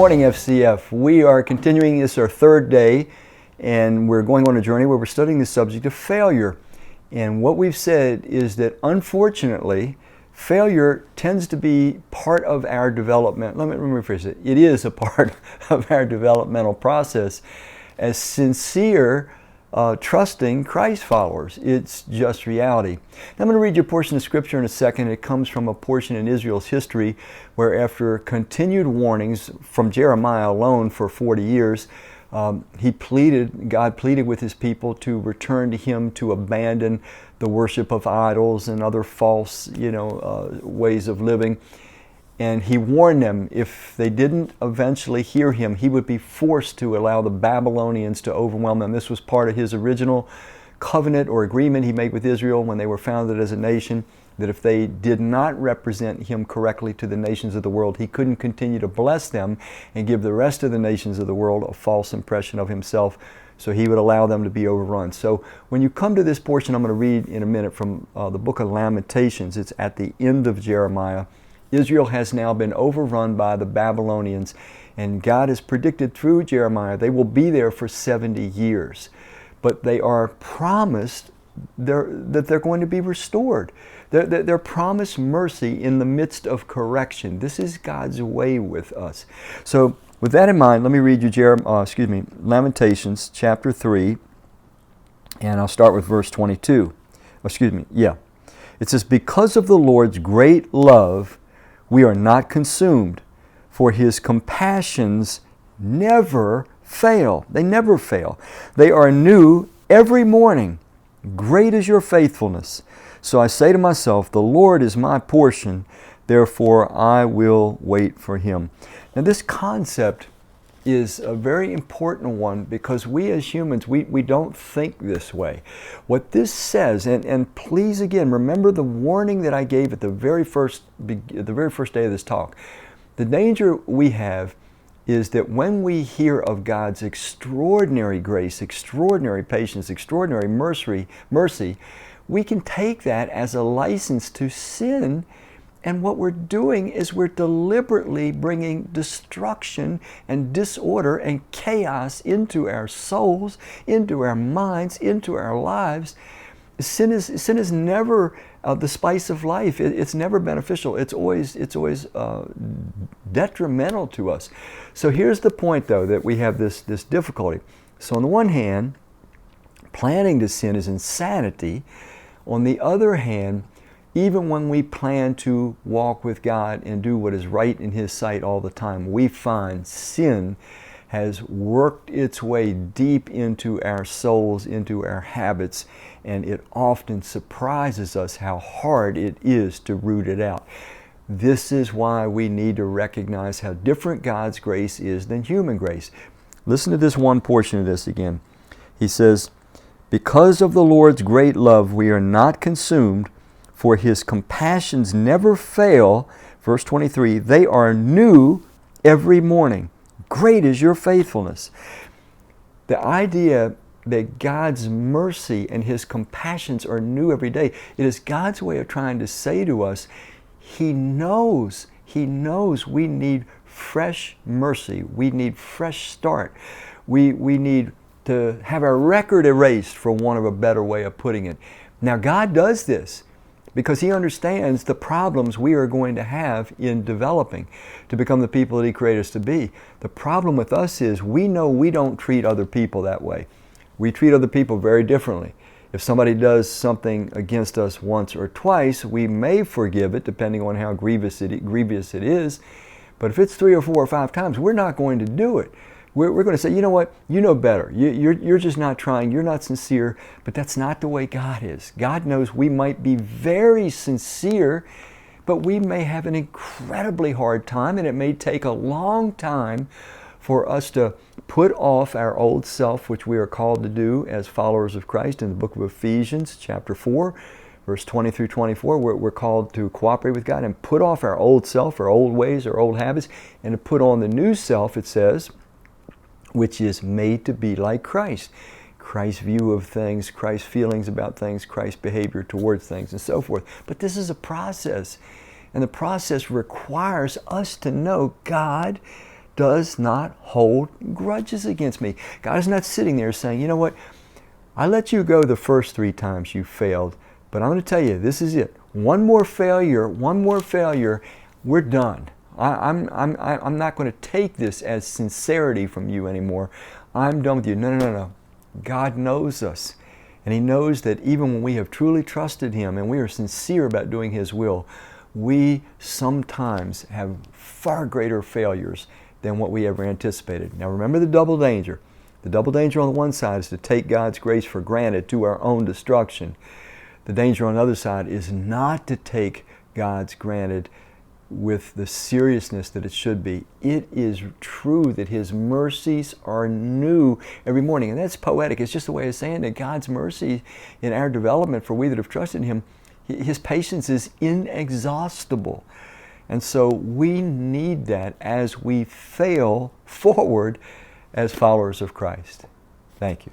Morning, FCF. We are continuing this our third day, and we're going on a journey where we're studying the subject of failure. And what we've said is that unfortunately, failure tends to be part of our development. Let me rephrase it. It is a part of our developmental process as sincere, trusting Christ followers. It's just reality. Now, I'm going to read you a portion of Scripture in a second. It comes from a portion in Israel's history where, after continued warnings from Jeremiah alone for 40 years, God pleaded with His people to return to Him, to abandon the worship of idols and other false, ways of living. And He warned them if they didn't eventually hear Him, He would be forced to allow the Babylonians to overwhelm them. This was part of His original covenant or agreement He made with Israel when they were founded as a nation, that if they did not represent Him correctly to the nations of the world, He couldn't continue to bless them and give the rest of the nations of the world a false impression of Himself. So He would allow them to be overrun. So when you come to this portion I'm going to read in a minute from the book of Lamentations, it's at the end of Jeremiah. Israel has now been overrun by the Babylonians, and God has predicted through Jeremiah they will be there for 70 years. But they are promised that they're going to be restored. They're promised mercy in the midst of correction. This is God's way with us. So with that in mind, let me read you Lamentations chapter 3, and I'll start with verse 22. It says, "Because of the Lord's great love, we are not consumed, for His compassions never fail." They never fail. "They are new every morning. Great is your faithfulness. So I say to myself, the Lord is my portion, therefore I will wait for Him." Now this concept is a very important one because we as humans, we don't think this way. What this says, and please again, remember the warning that I gave at the very first day of this talk. The danger we have is that when we hear of God's extraordinary grace, extraordinary patience, extraordinary mercy, we can take that as a license to sin. And what we're doing is we're deliberately bringing destruction and disorder and chaos into our souls, into our minds, into our lives. Sin is never the spice of life. It's never beneficial. It's always detrimental to us. So here's the point, though, that we have this difficulty. So on the one hand, planning to sin is insanity. On the other hand, even when we plan to walk with God and do what is right in His sight all the time, we find sin has worked its way deep into our souls, into our habits, and it often surprises us how hard it is to root it out. This is why we need to recognize how different God's grace is than human grace. Listen to this one portion of this again. He says, "Because of the Lord's great love, we are not consumed, for His compassions never fail." Verse 23, "They are new every morning. Great is your faithfulness." The idea that God's mercy and His compassions are new every day, it is God's way of trying to say to us, He knows we need fresh mercy. We need fresh start. We need to have our record erased, for want of a better way of putting it. Now God does this because He understands the problems we are going to have in developing to become the people that He created us to be. The problem with us is we know we don't treat other people that way. We treat other people very differently. If somebody does something against us once or twice, we may forgive it depending on how grievous it is. But if it's 3 or 4 or 5 times, we're not going to do it. We're going to say, you know what, you know better. You're just not trying, you're not sincere, but that's not the way God is. God knows we might be very sincere, but we may have an incredibly hard time, and it may take a long time for us to put off our old self, which we are called to do as followers of Christ. In the book of Ephesians, chapter 4, verse 20 through 24, we're called to cooperate with God and put off our old self, our old ways, our old habits, and to put on the new self, it says, which is made to be like Christ. Christ's view of things, Christ's feelings about things, Christ's behavior towards things, and so forth. But this is a process, and the process requires us to know God does not hold grudges against me. God is not sitting there saying, you know what, I let you go the first 3 times you failed, but I'm going to tell you, this is it. One more failure, we're done. I'm not going to take this as sincerity from you anymore. I'm done with you. No. God knows us. And He knows that even when we have truly trusted Him and we are sincere about doing His will, we sometimes have far greater failures than what we ever anticipated. Now remember the double danger. The double danger on the one side is to take God's grace for granted to our own destruction. The danger on the other side is not to take God's granted with the seriousness that it should be. It is true that His mercies are new every morning. And that's poetic. It's just a way of saying that God's mercy in our development for we that have trusted Him, His patience is inexhaustible. And so we need that as we fail forward as followers of Christ. Thank you.